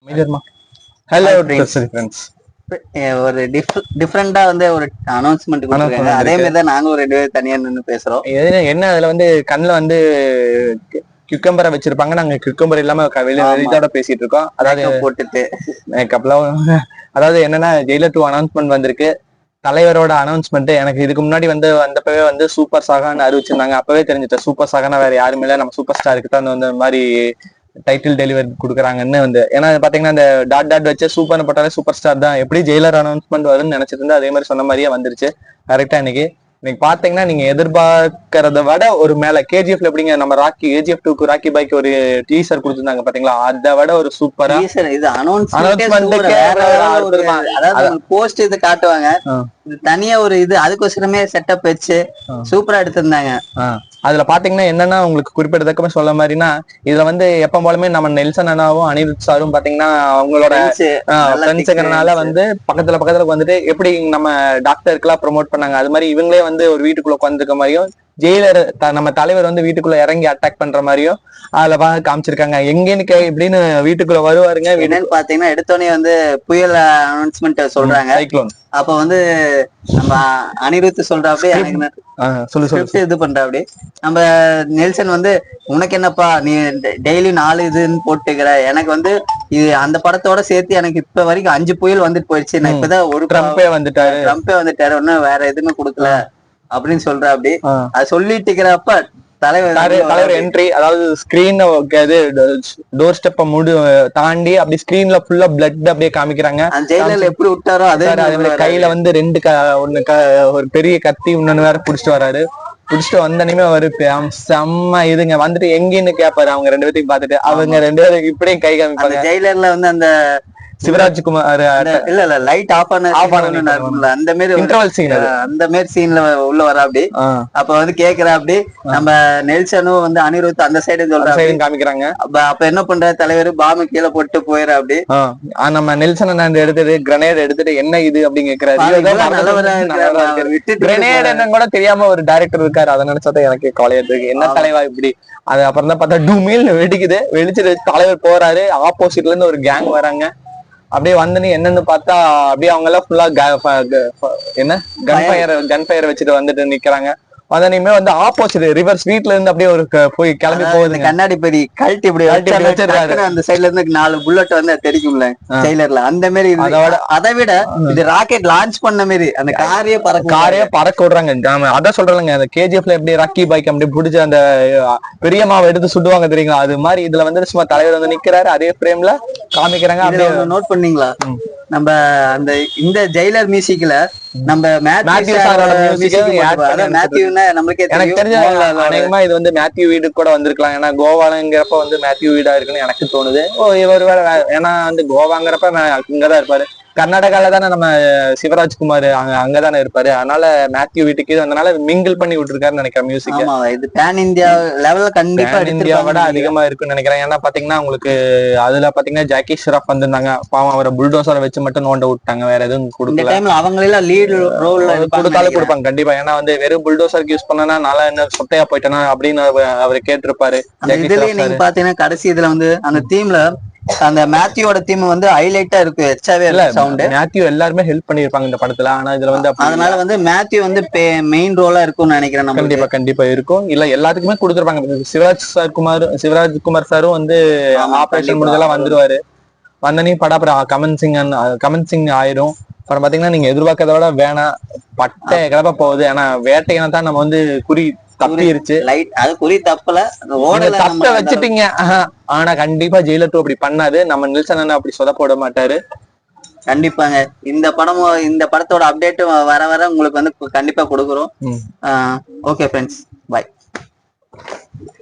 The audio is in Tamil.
மேஜர்மா ஹலோ ஃப்ரெண்ட்ஸ். ஒரு டிஃப்ரெண்டா வந்து ஒரு அனௌன்ஸ்மெண்ட் கொடுத்துருக்காங்க. அதே மாதிரி தான் நாங்க ஒரு 2 பேர் தனியா நின்று பேசுறோம். என்ன அதுல வந்து கண்ணுல வந்து கியூக்கம்பரை வச்சிருப்பாங்க. நாங்க கியூக்கம்பர் இல்லாம வெளியோட பேசிட்டு இருக்கோம். அதாவது போட்டுட்டு மேக்கப்லாம் அதாவது என்னன்னா ஜெயிலர் 2 அனௌன்ஸ்மெண்ட் வந்திருக்கு. தலைவரோட அனௌன்ஸ்மெண்ட் எனக்கு இதுக்கு முன்னாடி வந்தப்பவே வந்து சூப்பர் சாகான்னு அறிவிச்சிருந்தாங்க. அப்பவே தெரிஞ்சுட்டேன் சூப்பர் சாகானா வேற யாருமே இல்ல, நம்ம சூப்பர் ஸ்டாருக்கு தான் அந்த மாதிரி டைட்டில் டெலிவரி கொடுக்குறாங்கன்னு ஏன்னா பாத்தீங்கன்னா அந்த டாட் வச்சு சூப்பர்னு போட்டாலே சூப்பர் ஸ்டார் தான். எப்படி ஜெயிலர் அனௌன்ஸ்மெண்ட் வரும்னு நினைச்சிட்டு இருந்தா அதே மாதிரி சொன்ன மாதிரியே வந்துருச்சு கரெக்டா. இன்னைக்கு பாத்தீங்கன்னா நீங்க எதிர்பார்க்கறத விட ஒரு மேல கேஜிஎஃப்ல எப்படிங்க நம்ம ராக்கி கேஜிஎஃப் 2க்கு ராக்கி பைக் ஒரு டீசர் கொடுத்துருந்தாங்க பாத்தீங்களா, அதை விட ஒரு சூப்பரா இது போஸ்ட் இது காட்டுவாங்க. இது தனியா ஒரு இது அதுக்கோசரமே செட்டப் வச்சு சூப்பரா எடுத்திருந்தாங்க. அதுல பாத்தீங்கன்னா என்னன்னா உங்களுக்கு குறிப்பிடத்தக்கமே சொல்ல மாதிரினா இதுல வந்து எப்ப போலுமே நம்ம நெல்சன் அண்ணாவும் அனிருத் சாரும் பாத்தீங்கன்னா அவங்களோட ஃப்ரெண்ட்ஸுங்கிறனால வந்து பக்கத்துல வந்துட்டு எப்படி நம்ம டாக்டருக்குலாம் ப்ரொமோட் பண்ணாங்க அது மாதிரி இவங்களே வந்து ஒரு வீட்டுக்குள்ள உட்காந்துருக்க மாதிரியும் ஜெயிலர் நம்ம தலைவர் வந்து வீட்டுக்குள்ள இறங்கி அட்டாக் பண்ற மாதிரியும் அதுல காமிச்சிருக்காங்க. எங்கன்னு இப்படின்னு வீட்டுக்குள்ள வருவாருங்க. என்னன்னு பாத்தீங்கன்னா எடுத்தோடனே வந்து புயல் அனௌன்ஸ்மெண்ட் சொல்றாங்க. சைக்ளோன் அப்ப வந்து நம்ம அனிருத் சொல்றாப்படி இது பண்றாப்படி நம்ம நெல்சன் வந்து உனக்கு என்னப்பா நீ டெய்லி 4 இதுன்னு போட்டுக்கிற, எனக்கு வந்து இது அந்த படத்தோட சேர்த்து எனக்கு இப்ப வரைக்கும் 5 புயல் வந்துட்டு போயிடுச்சு. நான் இப்பதான் ஒரு ட்ரம்பே வந்துட்டாரு ஒன்னும் வேற எதுவுமே கொடுக்கல அப்படின்னு சொல்ற அப்படி அது சொல்லிட்டு இருக்கிறப்ப தலைவர் என்ட்ரி, அதாவது ஸ்கிரீன் டோர் ஸ்டெப்ப தாண்டி அப்படி ஸ்கிரீன்ல ஃபுல்லா பிளட் அப்படியே காமிக்கிறாங்க. ஜெயிலர்ல எப்படி விட்டாரோ அதே கையில வந்து 2 ஒரு பெரிய கத்தி இன்னொன்னு வேற புடிச்சிட்டு வராரு. புடிச்சிட்டு வந்தனையுமே அவரு செம்ம இதுங்க வந்துட்டு எங்கன்னு கேப்பாரு. அவங்க 2 பேத்தையும் பாத்துட்டு அவங்க 2 பேரும் இப்படியும் கை காமிப்பாங்க. ஜெயிலர்ல வந்து அந்த சிவராஜ்குமார் இல்ல லைட் ஆஃப் பண்ண அந்த மாதிரி இன்டர்வல் சீன், அந்த மாதிரி சீன்ல உள்ள வர அப்படி அப்ப வந்து கேக்குற அப்படி நம்ம நெல்சனும் வந்து அனிருத் அந்த சைடு சொல்றாங்க காமிக்கிறாங்க. அப்ப என்ன பண்ற தலைவர் பாம்பு கீழே போட்டு போயிரு அப்படி நம்ம நெல்சன் எடுத்துட்டு கிரனேட் எடுத்துட்டு என்ன இது அப்படின்னு கேக்குறாரு. கிரனேட் கூட தெரியாம ஒரு டைரக்டர் இருக்காரு. அதை நினைச்சா எனக்கு கவலையா இருக்கு. என்ன தலைவா இப்படி அது அப்புறம் தான் பார்த்தா டூமில் வெடிக்குது. வெடிச்சுட்டு தலைவர் போறாரு. ஆப்போசிட்ல இருந்து ஒரு கேங் வராங்க. அப்படியே வந்தனே என்னன்னு பார்த்தா அப்படியே அவங்க எல்லாம் ஃபுல்லா என்ன கன் ஃபயர் வச்சுட்டு வந்துட்டு நிக்கிறாங்க. அதனையுமே வந்து ஆப்போசிட் ரிவர்ஸ் வீட்ல இருந்து அப்படியே ஒரு போய் கிளம்பி போகுது. கண்ணாடி பெரிய கழட்டி இப்படி வச்சிருக்காரு. அந்த சைட்ல இருந்து 4 புல்லட் வந்து தெரிக்கும்ல ஜெயிலர்ல அந்த மாதிரி. அதை விட இது ராக்கெட் லான்ச் பண்ண மாதிரி அந்த காரையே பறக்க விடுறாங்க. அதான் சொல்றாங்க அந்த கேஜிஎஃப்ல எப்படி ராக்கி பைக் அப்படி பிடிச்சி அந்த பெரியம்மாவை எடுத்து சுடுவாங்க தெரியுங்களா, அது மாதிரி இதுல வந்து சும்மா தலைவர் வந்து நிக்கிறாரு. அதே ஃப்ரேம்ல காமிக்கிறாங்க. அப்படியே நோட் பண்ணீங்களா நம்ம அந்த இந்த ஜெயிலர் மியூசிக்ல நம்ம மேத்யூ நம்மளுக்கே எனக்கு தெரிஞ்ச அநேகமா இது வந்து மேத்யூ வீடு கூட வந்திருக்கலாம். ஏன்னா கோவாங்கிறப்ப வந்து மேத்யூ வீடா இருக்குன்னு எனக்கு தோணுது. இவர் வேற ஏன்னா வந்து கோவாங்கிறப்ப இங்கதான் இருப்பாரு. கர்நாடகால தானே நம்ம சிவராஜ்குமார் அங்கதானே இருப்பாரு. அதனால மேத்யூ வீட்டுக்கு வந்தனால மிங்கிள் பண்ணி விட்டுருக்காருன்னு நினைக்கிறேன். மியூசிக் இது பேன் இந்தியா லெவல்ல கண்டிப்பா இந்தியாவோட அதிகமா இருக்குன்னு நினைக்கிறேன். ஏன்னா பாத்தீங்கன்னா உங்களுக்கு அதுல பாத்தீங்கன்னா ஜாக்கி ஷ்ராஃப் வந்திருந்தாங்க. பாவம் அவரை புல்டோசரை வச்சு மட்டும் நோண்ட விட்டாங்க. வேற எதுவும் கொடுக்கல. அவங்களெல்லாம் லீட் ரோல் கொடுத்தாலும் கொடுப்பாங்க கண்டிப்பா. ஏன்னா வந்து வெறும் புல்டோசருக்கு யூஸ் பண்ணனா நல்லா என்ன சொட்டையா போயிட்டேனா அப்படின்னு அவர் கேட்டிருப்பாரு. இதுலயே நீங்க பாத்தீங்கன்னா கடைசி இதுல வந்து அந்த தீம்ல அந்த மேத்யூவோட தீம் வந்து ஹைலைட்டா இருக்கு. எச்சாவே சவுண்ட் மேத்யூ எல்லாருமே ஹெல்ப் பண்ணிருப்பாங்க இந்த படத்துல. ஆனா இதுல வந்து அதனால வந்து மேத்யூ வந்து மெயின் ரோலா இருக்கும்னு நினைக்கிறேன். கண்டிப்பா இருக்கும். இல்ல எல்லாத்துக்குமே கொடுத்துருப்பாங்க. சிவராஜ்குமார் சாரும் வந்து ஆபரேஷன் முடிஞ்செல்லாம் வந்துருவாரு. வந்தனையும் படம் அப்புறம் கமன் சிங் ஆயிரும். அப்புறம் பாத்தீங்கன்னா நீங்க எதிர்பார்க்கறத விட வேணாம் பட்டை கிளப்ப போகுது. ஆனா வேட்டையின தான் நம்ம வந்து குறி தப்பிருச்சு. அது குறி தப்பல தப்ப வச்சுட்டீங்க. ஆனா கண்டிப்பா ஜெயிலர் 2 அப்படி பண்ணாது. நம்ம நெல்சன் அப்படி சொத போட மாட்டாரு. கண்டிப்பாங்க. இந்த படத்தோட அப்டேட் வர உங்களுக்கு வந்து கண்டிப்பா கொடுக்குறோம். ஓகே ஃப்ரெண்ட்ஸ், பாய்.